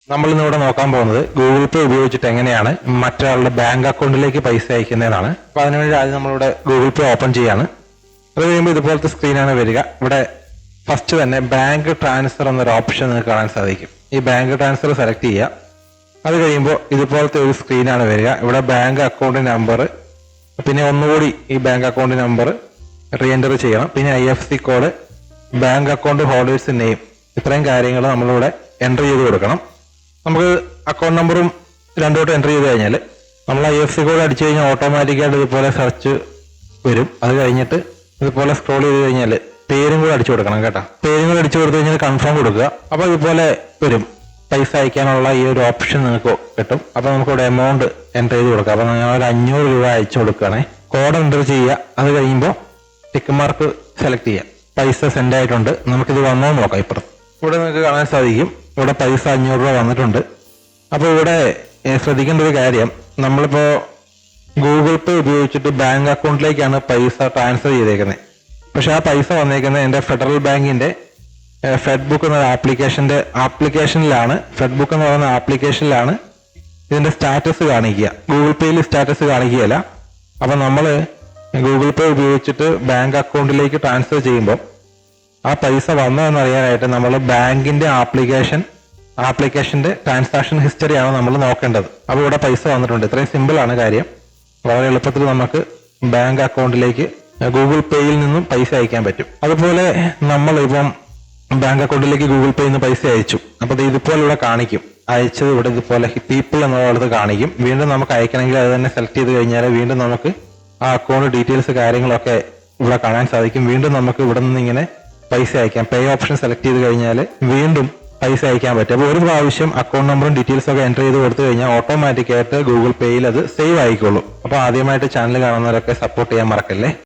നമ്മൾ ഇന്നിവിടെ നോക്കാൻ പോകുന്നത് ഗൂഗിൾ പേ ഉപയോഗിച്ചിട്ട് എങ്ങനെയാണ് മറ്റൊരാളുടെ ബാങ്ക് അക്കൗണ്ടിലേക്ക് പൈസ അയക്കുന്നതാണ്. അപ്പൊ അതിനുവേണ്ടി ആദ്യം നമ്മളിവിടെ ഗൂഗിൾ പേ ഓപ്പൺ ചെയ്യാണ്. അത് കഴിയുമ്പോൾ ഇതുപോലത്തെ സ്ക്രീനാണ് വരിക. ഇവിടെ ഫസ്റ്റ് തന്നെ ബാങ്ക് ട്രാൻസ്ഫർ എന്നൊരു ഓപ്ഷൻ നിങ്ങൾക്ക് കാണാൻ സാധിക്കും. ഈ ബാങ്ക് ട്രാൻസ്ഫർ സെലക്ട് ചെയ്യുക. അത് കഴിയുമ്പോൾ ഇതുപോലത്തെ ഒരു സ്ക്രീനാണ് വരിക. ഇവിടെ ബാങ്ക് അക്കൗണ്ട് നമ്പർ, പിന്നെ ഒന്നുകൂടി ഈ bank account number re enter ചെയ്യണം. പിന്നെ IFSC code, bank account holders name, ഇത്രയും കാര്യങ്ങൾ നമ്മളിവിടെ എൻ്റർ ചെയ്ത് കൊടുക്കണം. നമുക്ക് അക്കൗണ്ട് നമ്പറും രണ്ടോട്ട് എൻ്റർ ചെയ്ത് കഴിഞ്ഞാൽ നമ്മൾ IFSC കോഡ് അടിച്ചു കഴിഞ്ഞാൽ ഓട്ടോമാറ്റിക്കായിട്ട് ഇതുപോലെ സെർച്ച് വരും. അത് കഴിഞ്ഞിട്ട് ഇതുപോലെ സ്ക്രോൾ ചെയ്ത് കഴിഞ്ഞാൽ പേരും കൂടെ അടിച്ചു കൊടുക്കണം കേട്ടോ. പേരും കൂടെ അടിച്ചു കൊടുത്തു കഴിഞ്ഞാൽ കൺഫേം കൊടുക്കുക. അപ്പോൾ ഇതുപോലെ വരും. പൈസ അയക്കാനുള്ള ഈ ഒരു ഓപ്ഷൻ നിങ്ങൾക്ക് കിട്ടും. അപ്പോൾ നമുക്കിവിടെ എമൗണ്ട് എൻ്റർ ചെയ്ത് കൊടുക്കാം. അപ്പോൾ ഞാൻ ഒരു 500 രൂപ അയച്ചു കൊടുക്കുകയാണേ. കോഡ് എൻ്റർ ചെയ്യുക. അത് കഴിയുമ്പോൾ ടിക്ക് മാർക്ക് സെലക്ട് ചെയ്യുക. പൈസ സെൻഡ് ആയിട്ടുണ്ട്. നമുക്കിത് വന്നോ നോക്കാം. ഇപ്പുറത്ത് ഇവിടെ നിങ്ങൾക്ക് കാണാൻ സാധിക്കും. ഇവിടെ പൈസ 500 രൂപ വന്നിട്ടുണ്ട്. അപ്പോൾ ഇവിടെ ശ്രദ്ധിക്കേണ്ട ഒരു കാര്യം, നമ്മളിപ്പോൾ ഗൂഗിൾ പേ ഉപയോഗിച്ചിട്ട് ബാങ്ക് അക്കൗണ്ടിലേക്കാണ് പൈസ ട്രാൻസ്ഫർ ചെയ്തേക്കുന്നത്. പക്ഷെ ആ പൈസ വന്നേക്കുന്നത് എൻ്റെ ഫെഡറൽ ബാങ്കിന്റെ ഫെഡ് ബുക്ക് എന്ന ആപ്ലിക്കേഷനിലാണ്. ഫെഡ് ബുക്ക് എന്ന് പറയുന്ന ആപ്ലിക്കേഷനിലാണ് ഇതിന്റെ സ്റ്റാറ്റസ് കാണിക്കുക. ഗൂഗിൾ പേയിൽ സ്റ്റാറ്റസ് കാണിക്കുകയല്ല. അപ്പൊ നമ്മൾ ഗൂഗിൾ പേ ഉപയോഗിച്ചിട്ട് ബാങ്ക് അക്കൗണ്ടിലേക്ക് ട്രാൻസ്ഫർ ചെയ്യുമ്പോൾ ആ പൈസ വന്നോ എന്നറിയാനായിട്ട് നമ്മൾ ബാങ്കിന്റെ ആപ്ലിക്കേഷന്റെ ട്രാൻസാക്ഷൻ ഹിസ്റ്ററിയാണ് നമ്മൾ നോക്കേണ്ടത്. അപ്പോൾ ഇവിടെ പൈസ വന്നിട്ടുണ്ട്. ഇത്രയും സിമ്പിൾ ആണ് കാര്യം. വളരെ എളുപ്പത്തിൽ നമുക്ക് ബാങ്ക് അക്കൗണ്ടിലേക്ക് ഗൂഗിൾ പേയിൽ നിന്നും പൈസ അയക്കാൻ പറ്റും. അതുപോലെ നമ്മൾ ഇപ്പം ബാങ്ക് അക്കൗണ്ടിലേക്ക് ഗൂഗിൾ പേയിൽ നിന്ന് പൈസ അയച്ചു. അപ്പൊ ഇതുപോലെ ഇവിടെ കാണിക്കും. അയച്ചത് ഇവിടെ ഇതുപോലെ പീപ്പിൾ എന്നുള്ളത് കാണിക്കും. വീണ്ടും നമുക്ക് അയക്കണമെങ്കിൽ അത് തന്നെ സെലക്ട് ചെയ്ത് കഴിഞ്ഞാൽ വീണ്ടും നമുക്ക് ആ അക്കൗണ്ട് ഡീറ്റെയിൽസ് കാര്യങ്ങളൊക്കെ ഇവിടെ കാണാൻ സാധിക്കും. വീണ്ടും നമുക്ക് ഇവിടെ നിന്ന് ഇങ്ങനെ പൈസ അയക്കാം. പേ ഓപ്ഷൻ സെലക്ട് ചെയ്ത് കഴിഞ്ഞാൽ വീണ്ടും പൈസ അയക്കാൻ പറ്റും. അപ്പോൾ ഒരു പ്രാവശ്യം അക്കൗണ്ട് നമ്പറും ഡീറ്റെയിൽസും ഒക്കെ എൻ്റർ ചെയ്ത് കൊടുത്തു കഴിഞ്ഞാൽ ഓട്ടോമാറ്റിക്കായിട്ട് ഗൂഗിൾ പേയിൽ അത് സേവ് ആയിക്കോളും. അപ്പോൾ ആദ്യമായിട്ട് ചാനൽ കാണുന്നവരൊക്കെ സപ്പോർട്ട് ചെയ്യാൻ മറക്കല്ലേ.